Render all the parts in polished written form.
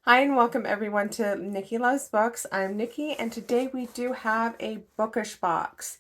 Hi and welcome everyone to Nikki Loves Books. I'm Nikki and today we do have a bookish box.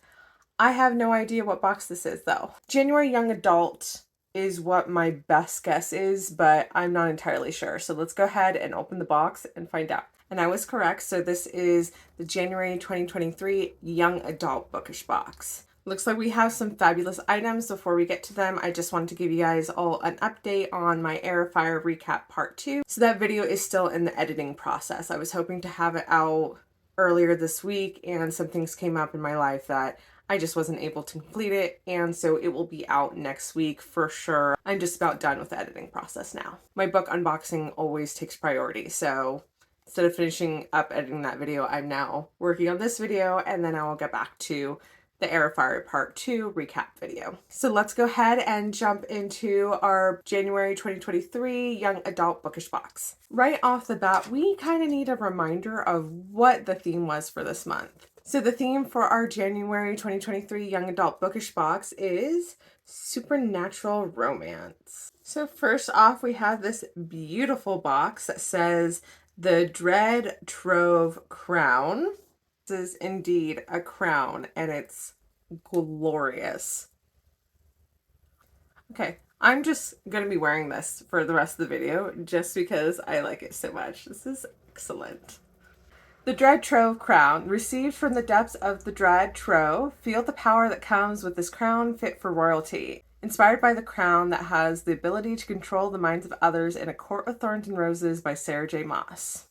I have no idea what box this is though. January Young Adult is what my best guess is, but I'm not entirely sure. So let's go ahead and open the box and find out. And I was correct, so this is the January 2023 Young Adult Bookish Box. Looks like we have some fabulous items. Before we get to them, I just wanted to give you guys all an update on my Air Fire recap part 2. So that video is still in the editing process. I was hoping to have it out earlier this week and some things came up in my life that I just wasn't able to complete it, and so it will be out next week for sure. I'm just about done with the editing process now. My book unboxing always takes priority, so instead of finishing up editing that video, I'm now working on this video and then I will get back to the Air Fire Part 2 recap video. So let's go ahead and jump into our January 2023 Young Adult Bookish Box. Right off the bat, we kind of need a reminder of what the theme was for this month. So the theme for our January 2023 Young Adult Bookish Box is supernatural romance. So first off, we have this beautiful box that says the Dread Trove Crown. Is indeed a crown and it's glorious. Okay, I'm just gonna be wearing this for the rest of the video just because I like it so much. This is excellent. The Dread Trove Crown. Received from the depths of the Dread Trove, feel the power that comes with this crown fit for royalty. Inspired by the crown that has the ability to control the minds of others in A Court of Thorns and Roses by Sarah J. Maas.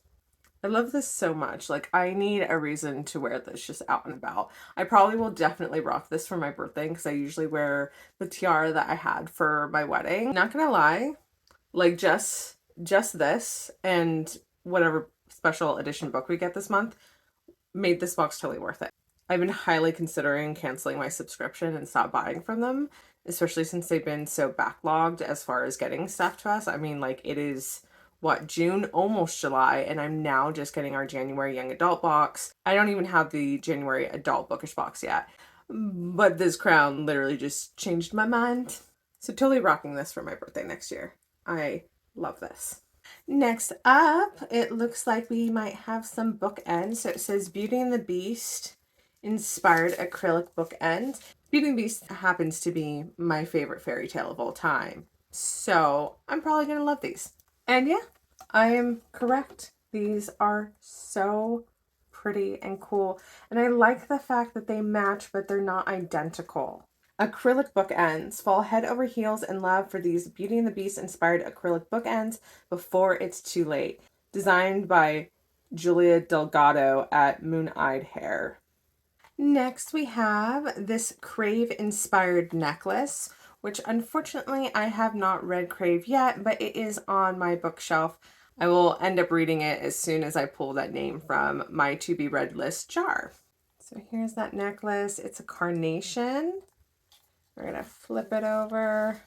I love this so much. Like, I need a reason to wear this just out and about. I probably will definitely rock this for my birthday because I usually wear the tiara that I had for my wedding. Not gonna lie, like just this and whatever special edition book we get this month made this box totally worth it. I've been highly considering canceling my subscription and stop buying from them, especially since they've been so backlogged as far as getting stuff to us. I mean, like, it is June, almost July, and I'm now just getting our January Young Adult box. I don't even have the January Adult Bookish box yet, but this crown literally just changed my mind. So totally rocking this for my birthday next year. I love this. Next up, it looks like we might have some bookends. So it says Beauty and the Beast inspired acrylic bookends. Beauty and the Beast happens to be my favorite fairy tale of all time, so I'm probably gonna love these. And yeah, I am correct. These are so pretty and cool. And I like the fact that they match, but they're not identical. Acrylic bookends. Fall head over heels in love for these Beauty and the Beast inspired acrylic bookends before it's too late. Designed by Julia Delgado at Moon Eyed Hair. Next, we have this CRAVE inspired necklace, which unfortunately I have not read CRAVE yet, but it is on my bookshelf. I will end up reading it as soon as I pull that name from my to be read list jar. So here's that necklace. It's a carnation. We're gonna flip it over.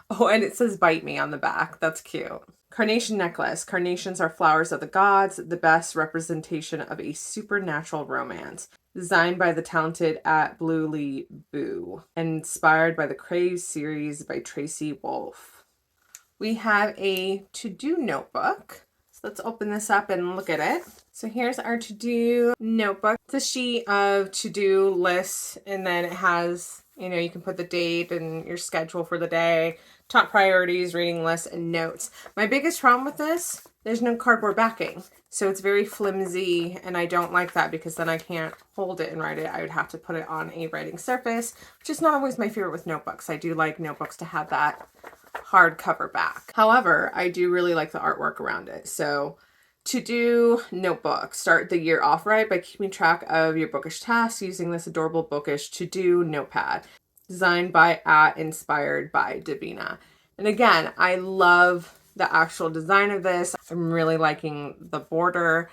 Oh, and it says bite me on the back. That's cute. Carnation Necklace. Carnations are flowers of the gods, the best representation of a supernatural romance. Designed by the talented at Bluely Boo. Inspired by the CRAVE series by Tracy Wolff. We have a to-do notebook. So let's open this up and look at it. So here's our to-do notebook. It's a sheet of to-do lists, and then it has, you can put the date and your schedule for the day, top priorities, reading lists, and notes. My biggest problem with this, there's no cardboard backing. So it's very flimsy, and I don't like that because then I can't hold it and write it. I would have to put it on a writing surface, which is not always my favorite with notebooks. I do like notebooks to have that hardcover back. However, I do really like the artwork around it. So to-do notebook. Start the year off right by keeping track of your bookish tasks using this adorable bookish to-do notepad. Designed by inspired by Davina. And again, I love the actual design of this. I'm really liking the border.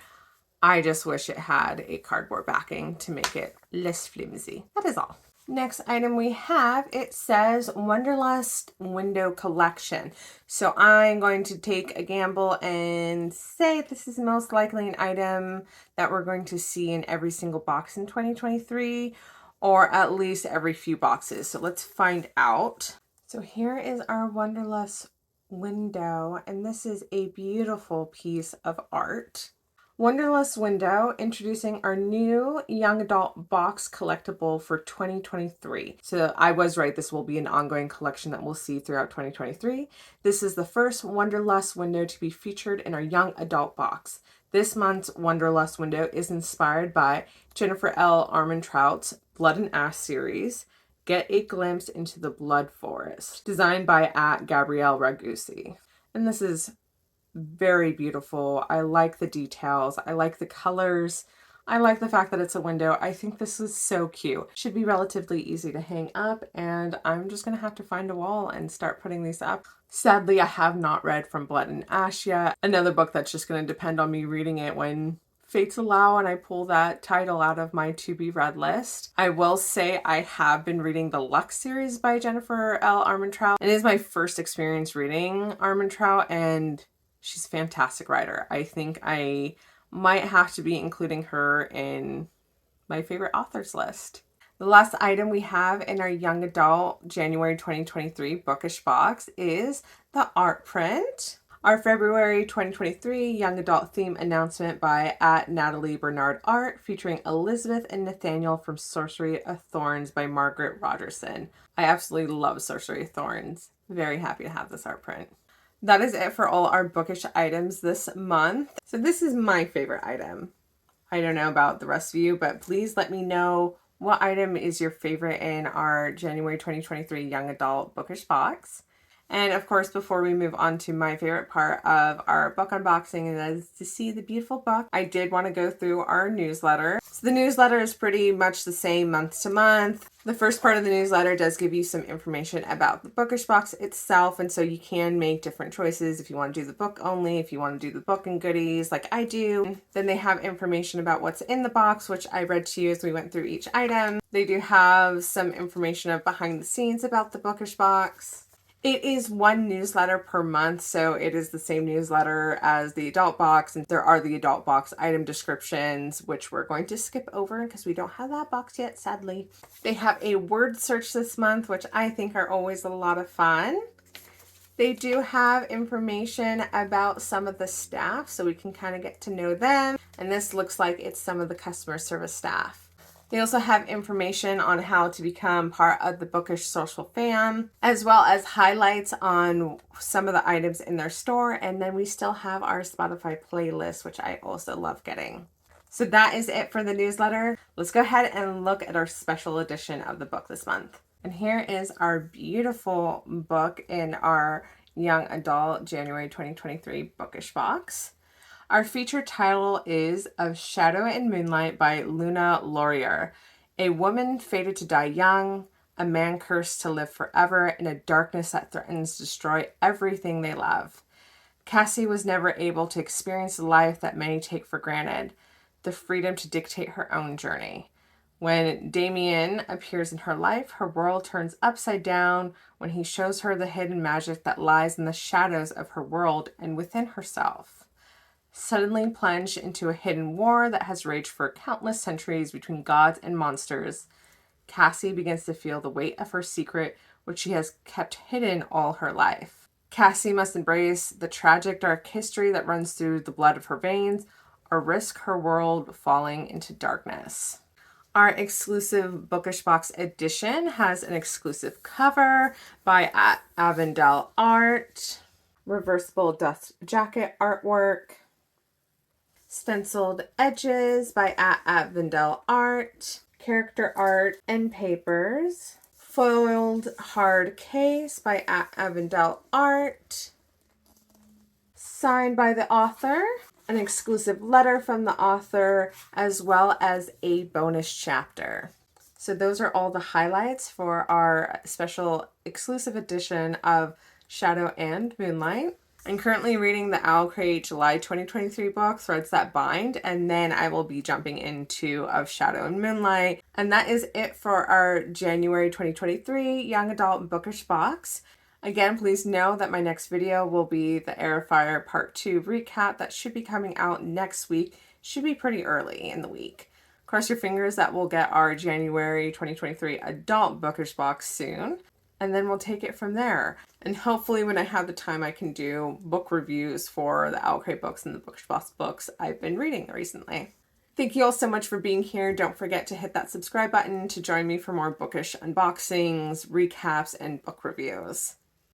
I just wish it had a cardboard backing to make it less flimsy. That is all. Next item we have, it says Wanderlust Window Collection. So I'm going to take a gamble and say this is most likely an item that we're going to see in every single box in 2023, or at least every few boxes. So let's find out. So here is our Wanderlust Window, and this is a beautiful piece of art. Wanderlust Window, introducing our new young adult box collectible for 2023. So I was right, this will be an ongoing collection that we'll see throughout 2023. This is the first Wanderlust Window to be featured in our young adult box. This month's Wanderlust Window is inspired by Jennifer L. Armentrout's Blood and Ash series, Get a Glimpse into the Blood Forest, designed by Gabrielle Ragusi. And this is very beautiful. I like the details. I like the colors. I like the fact that it's a window. I think this is so cute. Should be relatively easy to hang up, and I'm just gonna have to find a wall and start putting these up. Sadly, I have not read From Blood and Ash yet. Another book that's just gonna depend on me reading it when fates allow and I pull that title out of my to be read list. I will say I have been reading the Lux series by Jennifer L. Armentrout. It is my first experience reading Armentrout, and she's a fantastic writer. I think I might have to be including her in my favorite authors list. The last item we have in our young adult January 2023 Bookish Box is the art print. Our February 2023 young adult theme announcement by Natalie Bernard Art, featuring Elizabeth and Nathaniel from Sorcery of Thorns by Margaret Rogerson. I absolutely love Sorcery of Thorns. Very happy to have this art print. That is it for all our bookish items this month. So this is my favorite item. I don't know about the rest of you, but please let me know what item is your favorite in our January 2023 young adult bookish box. And of course, before we move on to my favorite part of our book unboxing, and that is to see the beautiful book, I did want to go through our newsletter. So the newsletter is pretty much the same month to month. The first part of the newsletter does give you some information about the bookish box itself, and so you can make different choices if you want to do the book only, if you want to do the book and goodies like I do. Then they have information about what's in the box, which I read to you as we went through each item. They do have some information of behind the scenes about the bookish box. It is one newsletter per month, so it is the same newsletter as the adult box, and there are the adult box item descriptions, which we're going to skip over because we don't have that box yet, sadly. They have a word search this month, which I think are always a lot of fun. They do have information about some of the staff, so we can kind of get to know them, and this looks like it's some of the customer service staff. They also have information on how to become part of the Bookish Social Fam, as well as highlights on some of the items in their store. And then we still have our Spotify playlist, which I also love getting. So that is it for the newsletter. Let's go ahead and look at our special edition of the book this month. And here is our beautiful book in our young adult January 2023 Bookish Box. Our featured title is Of Shadow and Moonlight by Luna Laurier. A woman fated to die young, a man cursed to live forever in a darkness that threatens to destroy everything they love. Cassie was never able to experience the life that many take for granted, the freedom to dictate her own journey. When Damien appears in her life, her world turns upside down when he shows her the hidden magic that lies in the shadows of her world and within herself. Suddenly plunged into a hidden war that has raged for countless centuries between gods and monsters, Cassie begins to feel the weight of her secret, which she has kept hidden all her life. Cassie must embrace the tragic dark history that runs through the blood of her veins, or risk her world falling into darkness. Our exclusive Bookish Box edition has an exclusive cover by Avondale Art, reversible dust jacket artwork, stenciled edges by Avondale Art, character art and papers, foiled hard case by Avondale Art, signed by the author, an exclusive letter from the author, as well as a bonus chapter. So those are all the highlights for our special exclusive edition of Shadow and Moonlight. I'm currently reading the Owl Crate July 2023 book, Threads That Bind, and then I will be jumping into Of Shadow and Moonlight. And that is it for our January 2023 Young Adult Bookish Box. Again, please know that my next video will be the Air Fire Part 2 recap that should be coming out next week. Should be pretty early in the week. Cross your fingers that we'll get our January 2023 Adult Bookish Box soon. and then we'll take it from there. And hopefully when I have the time, I can do book reviews for the Acrylic books and the Bookish Box books I've been reading recently. Thank you all so much for being here. Don't forget to hit that subscribe button to join me for more bookish unboxings, recaps, and book reviews.